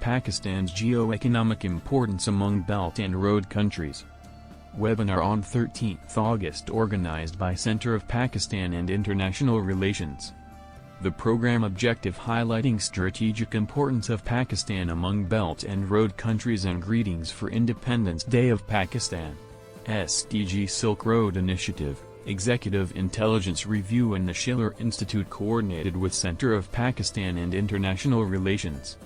Pakistan's Geo-Economic Importance Among Belt and Road Countries. Webinar on 13th August organized by Center of Pakistan and International Relations. The program objective highlighting strategic importance of Pakistan among Belt and Road countries and greetings for Independence Day of Pakistan. SDG Silk Road Initiative, Executive Intelligence Review and the Schiller Institute coordinated with Center of Pakistan and International Relations.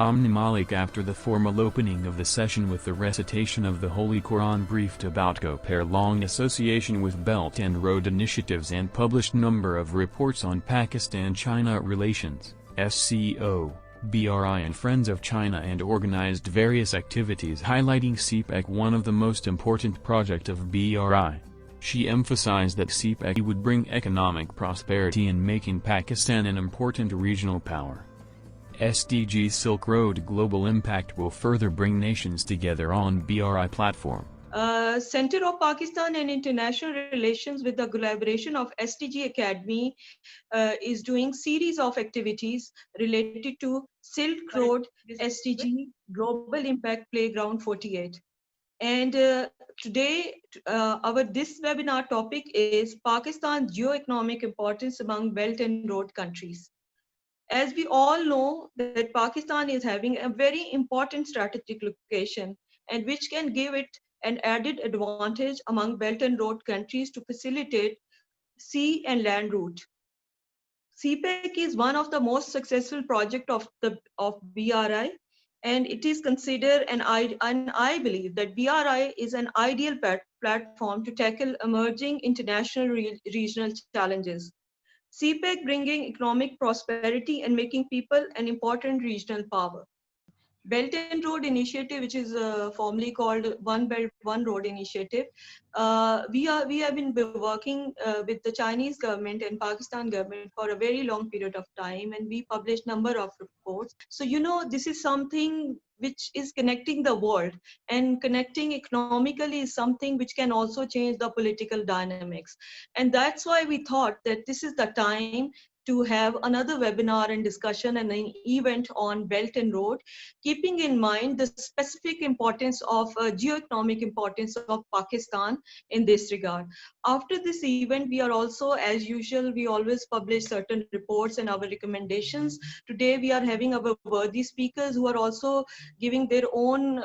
Amna Malik, after the formal opening of the session with the recitation of the Holy Quran, briefed about Gopar-long association with Belt and Road initiatives and published number of reports on Pakistan-China relations, SCO, BRI and Friends of China, and organized various activities highlighting CPEC, one of the most important project of BRI. She emphasized that CPEC would bring economic prosperity in making Pakistan an important regional power. SDG Silk Road Global Impact will further bring nations together on BRI platform. Center of Pakistan and International Relations, with the collaboration of SDG Academy, is doing series of activities related to Silk Road SDG Global Impact Playground 48. And today, this webinar topic is Pakistan's geo-economic importance among Belt and Road countries. As we all know that Pakistan is having a very important strategic location, and which can give it an added advantage among Belt and Road countries to facilitate sea and land route. CPEC is one of the most successful projects of BRI, and it is considered, and I believe that BRI is an ideal platform to tackle emerging international regional challenges. CPEC bringing economic prosperity and making people an important regional power. Belt and Road Initiative, which is formally called One Belt, One Road Initiative, we have been working with the Chinese government and Pakistan government for a very long period of time, and we published number of reports. So this is something which is connecting the world, and connecting economically is something which can also change the political dynamics. And that's why we thought that this is the time to have another webinar and discussion and an event on Belt and Road, keeping in mind the specific importance of geo-economic importance of Pakistan in this regard. After this event, we are also, as usual, we always publish certain reports and our recommendations. Today, we are having our worthy speakers who are also giving their own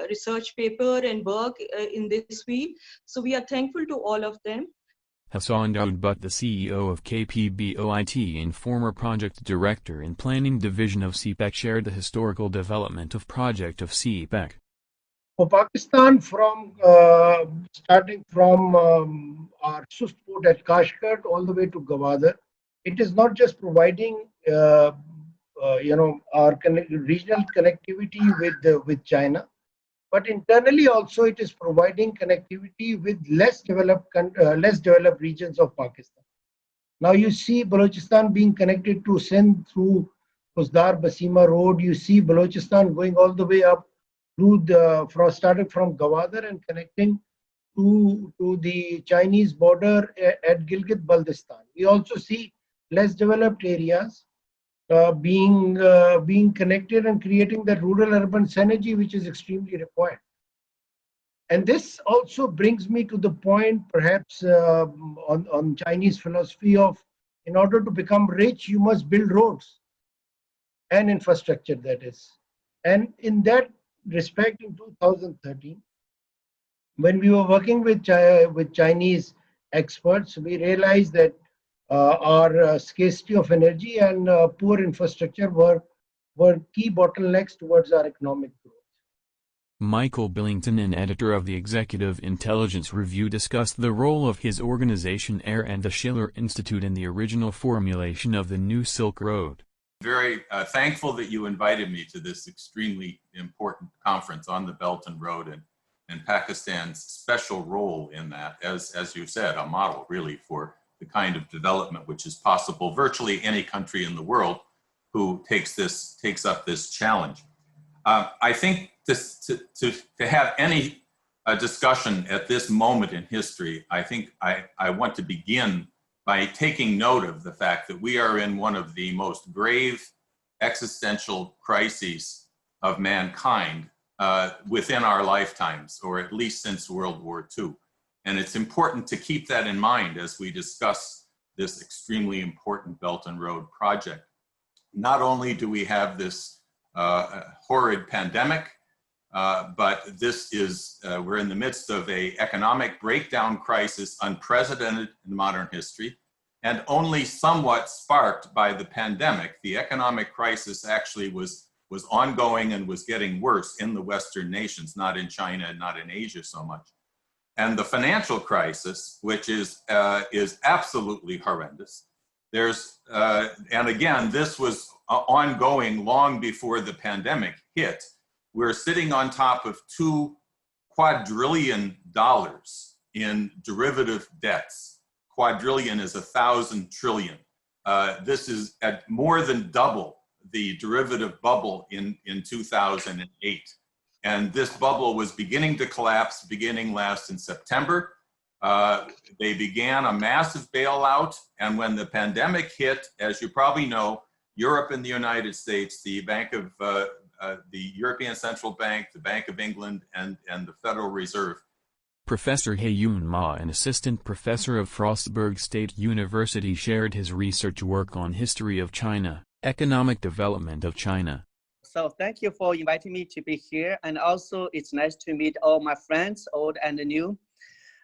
research paper and work in this field. So we are thankful to all of them. Hassan Daoud Butt, the CEO of KPBOIT and former project director in planning division of CPEC, shared the historical development of project of CPEC. For Pakistan, starting from our Sust port at Kashgar all the way to Gwadar, it is not just providing our regional connectivity with China, but internally also it is providing connectivity with less developed regions of Pakistan. Now you see Balochistan being connected to Sindh through Kuzdar Basima Road. You see Balochistan going all the way up through starting from Gwadar and connecting to the Chinese border at Gilgit Baltistan. We also see less developed areas being connected and creating that rural-urban synergy which is extremely required. And this also brings me to the point, perhaps, on Chinese philosophy of, in order to become rich, you must build roads and infrastructure, that is. And in that respect, in 2013, when we were working with Chinese experts, we realized that our scarcity of energy and poor infrastructure were key bottlenecks towards our economic growth. Michael Billington, an editor of the Executive Intelligence Review, discussed the role of his organization AIR and the Schiller Institute in the original formulation of the new Silk Road. Very thankful that you invited me to this extremely important conference on the Belt and Road and Pakistan's special role in that, as you said, a model really for the kind of development which is possible virtually any country in the world who takes up this challenge. I think to have any discussion at this moment in history, I think I want to begin by taking note of the fact that we are in one of the most grave existential crises of mankind within our lifetimes, or at least since World War II. And it's important to keep that in mind as we discuss this extremely important Belt and Road project. Not only do we have this horrid pandemic, but this is, we're in the midst of an economic breakdown crisis unprecedented in modern history, and only somewhat sparked by the pandemic. The economic crisis actually was ongoing and was getting worse in the Western nations, not in China and not in Asia so much. And the financial crisis, which is absolutely horrendous. And again, this was ongoing long before the pandemic hit. We're sitting on top of $2 quadrillion in derivative debts. Quadrillion is 1,000 trillion. This is at more than double the derivative bubble in 2008. And this bubble was beginning to collapse beginning last in September. They began a massive bailout. And when the pandemic hit, as you probably know, Europe and the United States, the the European Central Bank, the Bank of England, and the Federal Reserve. Professor Haiyun Ma, an assistant professor of Frostburg State University, shared his research work on history of China, economic development of China. So thank you for inviting me to be here. And also it's nice to meet all my friends, old and new.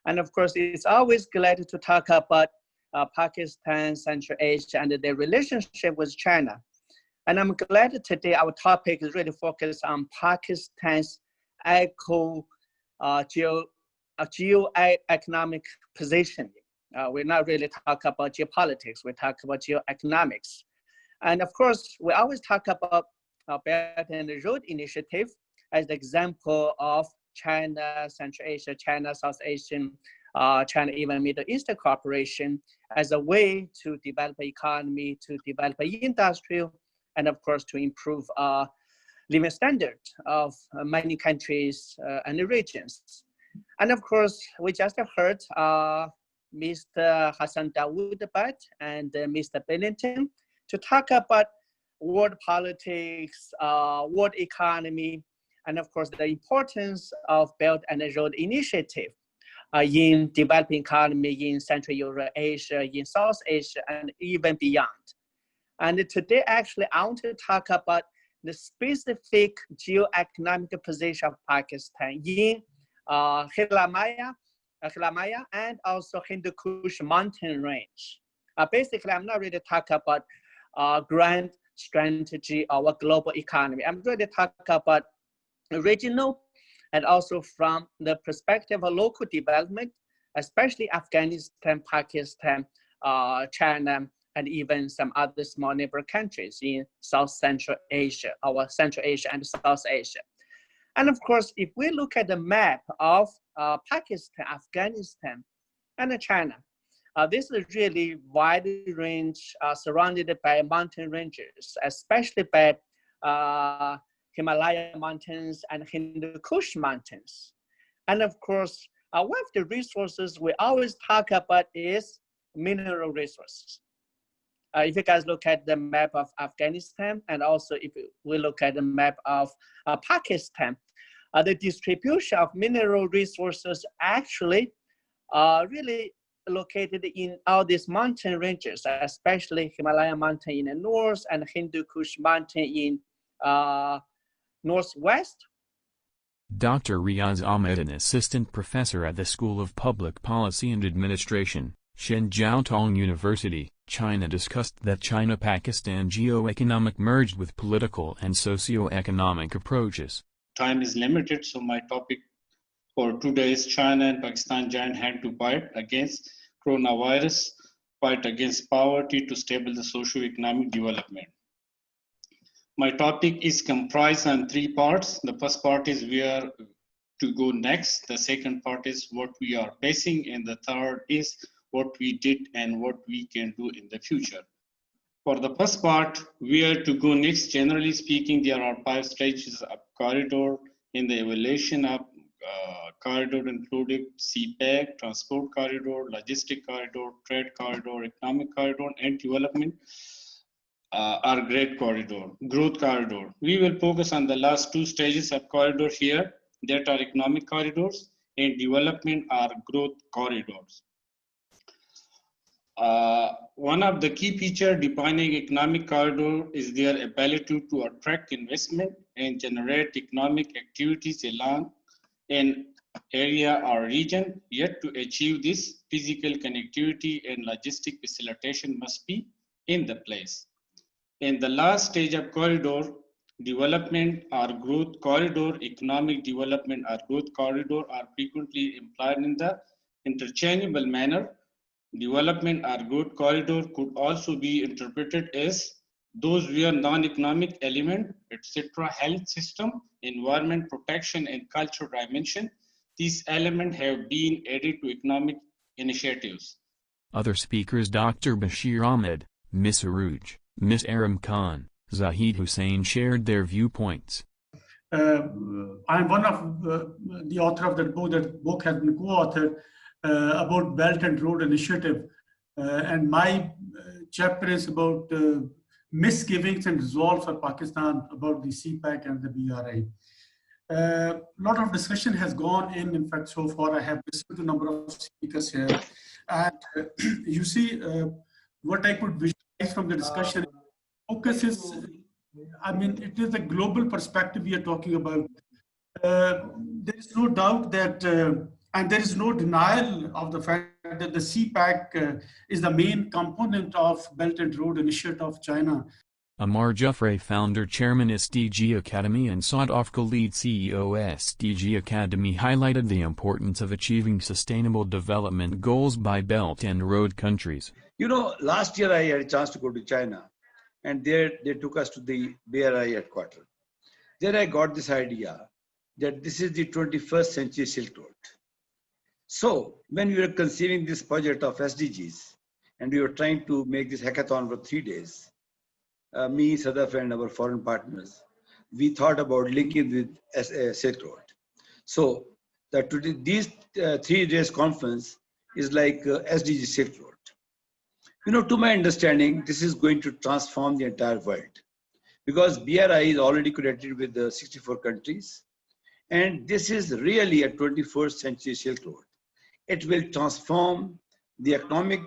And of course, it's always glad to talk about Pakistan, Central Asia, and their relationship with China. And I'm glad that today our topic is really focused on Pakistan's geoeconomic positioning. We're not really talking about geopolitics, we talk about geoeconomics. And of course, we always talk about Belt and Road Initiative as the example of China, Central Asia, China, South Asian, China, even Middle Eastern cooperation as a way to develop an economy, to develop an industry, and of course, to improve living standard of many countries and regions. And of course, we just heard Mr. Hassan Dawood Butt and Mr. Billington to talk about world politics, world economy, and of course, the importance of Belt and Road Initiative in developing economy in Central Eurasia, in South Asia, and even beyond. And today, actually, I want to talk about the specific geoeconomic position of Pakistan in Himalaya and also Hindu Kush mountain range. Basically, I'm not really talking about grand strategy or a global economy. I'm really talking about regional and also from the perspective of local development, especially Afghanistan, Pakistan, China, and even some other small neighbor countries in South Central Asia, or Central Asia and South Asia. And of course, if we look at the map of Pakistan, Afghanistan, and China, this is really wide range surrounded by mountain ranges, especially by Himalaya mountains and Hindu Kush mountains. And of course, one of the resources we always talk about is mineral resources. If you guys look at the map of Afghanistan, and also if we look at the map of Pakistan, the distribution of mineral resources actually really located in all these mountain ranges, especially Himalaya mountain in the north and Hindu Kush mountain in northwest. Dr. Riaz Ahmed, an assistant professor at the School of Public Policy and Administration, Zhenjiao University, China, discussed that China-Pakistan geoeconomic merged with political and socio-economic approaches. Time is limited, so my topic for today is China and Pakistan joint hand to fight against coronavirus, fight against poverty to stabilize the socio-economic development. My topic is comprised on 3 parts. The first part is where to go next. The second part is what we are facing. And the third is what we did and what we can do in the future. For the first part, where to go next, generally speaking, there are 5 stages of corridor in the evaluation of corridor, including CPEC, transport corridor, logistic corridor, trade corridor, economic corridor, and development or growth corridor. We will focus on the last 2 stages of corridor here, that are economic corridors and development or growth corridors. One of the key features defining economic corridor is their ability to attract investment and generate economic activities along an area or region. Yet to achieve this, physical connectivity and logistic facilitation must be in the place. In the last stage of corridor, development or growth corridor, economic development or growth corridor are frequently implied in the interchangeable manner. Development or growth corridor could also be interpreted as those where non-economic element, etc., health system, environment protection, and cultural dimension, these elements have been added to economic initiatives. Other speakers Dr. Bashir Ahmed, Ms. Arouj, Ms. Aram Khan, Zahid Hussain shared their viewpoints. I'm one of the author of that book. That book has been co-authored about Belt and Road Initiative. And my chapter is about misgivings and resolve for Pakistan about the CPEC and the BRI. A lot of discussion has gone in fact, so far I have listened to a number of speakers here. And you see, what I could visualize from the discussion, focus is, I mean, it is a global perspective we are talking about. There is no doubt that, and there is no denial of the fact that the CPEC is the main component of Belt and Road Initiative of China. Amar Jafre, founder chairman SDG Academy and Saad Khalid, CEO SDG Academy, highlighted the importance of achieving sustainable development goals by Belt and Road countries. You know, last year I had a chance to go to China, and there they took us to the BRI headquarters. There I got this idea that this is the 21st century Silk Road. So when we were conceiving this project of SDGs, and we were trying to make this hackathon for 3 days, me, Sadaf, and our foreign partners, we thought about linking with Silk Road. So that today, these 3 days conference is like SDG Silk Road. You know, to my understanding, this is going to transform the entire world, because BRI is already connected with 64 countries, and this is really a 21st century Silk Road. It will transform the economic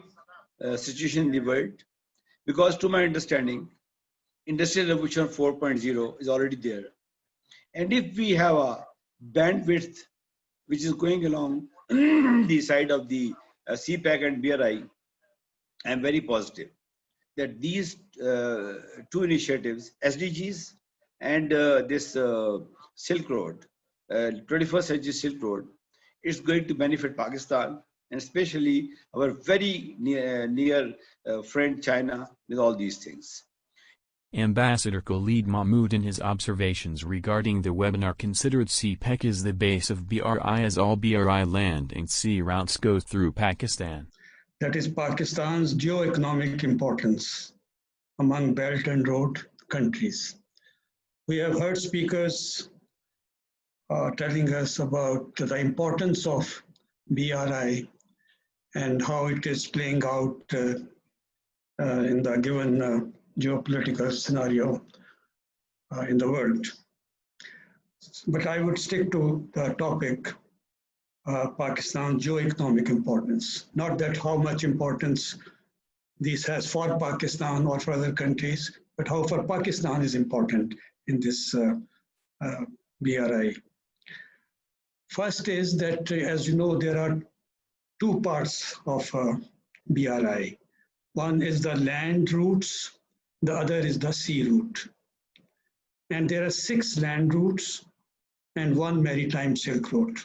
situation in the world, because to my understanding, Industrial Revolution 4.0 is already there. And if we have a bandwidth which is going along the side of the CPEC and BRI, I am very positive that these 2 initiatives, SDGs and this Silk Road, 21st century Silk Road, is going to benefit Pakistan, and especially our very near friend China with all these things. Ambassador Khalid Mahmood, in his observations regarding the webinar, considered CPEC is the base of BRI, as all BRI land and sea routes go through Pakistan. That is Pakistan's geo-economic importance among Belt and Road countries. We have heard speakers telling us about the importance of BRI and how it is playing out in the given geopolitical scenario in the world. But I would stick to the topic, Pakistan's geo-economic importance. Not that how much importance this has for Pakistan or for other countries, but how for Pakistan is important in this BRI. First is that, as you know, there are 2 parts of BRI. One is the land routes, the other is the sea route. And there are 6 land routes and 1 maritime Silk Road,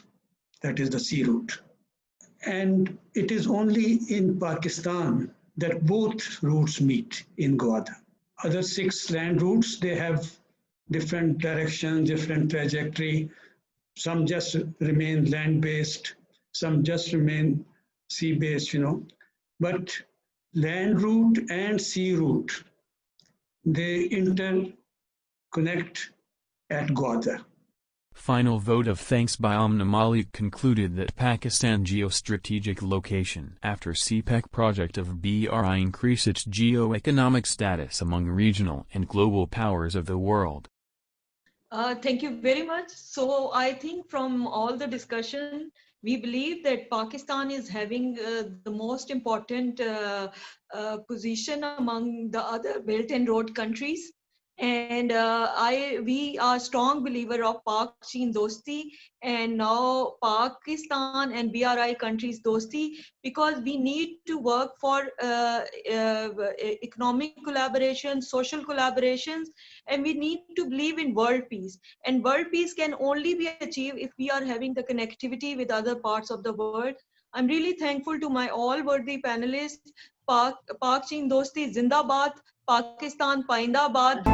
that is the sea route. And it is only in Pakistan that both routes meet in Gwadar. Other 6 land routes, they have different directions, different trajectory. Some just remain land-based, some just remain sea-based, you know. But land route and sea route they interconnect at Gwadar. Final vote of thanks by Amna Malik concluded that Pakistan geostrategic location after CPEC project of BRI increase its geo-economic status among regional and global powers of the world. Thank you very much. So I think from all the discussion, we believe that Pakistan is having the most important position among the other Belt and Road countries. And we are strong believer of Pak-Chin Dosti and now Pakistan and BRI countries Dosti, because we need to work for economic collaboration, social collaborations, and we need to believe in world peace. And world peace can only be achieved if we are having the connectivity with other parts of the world. I'm really thankful to my all worthy panelists. Pak-Chin Dosti Zindabad, Pakistan Paindabad.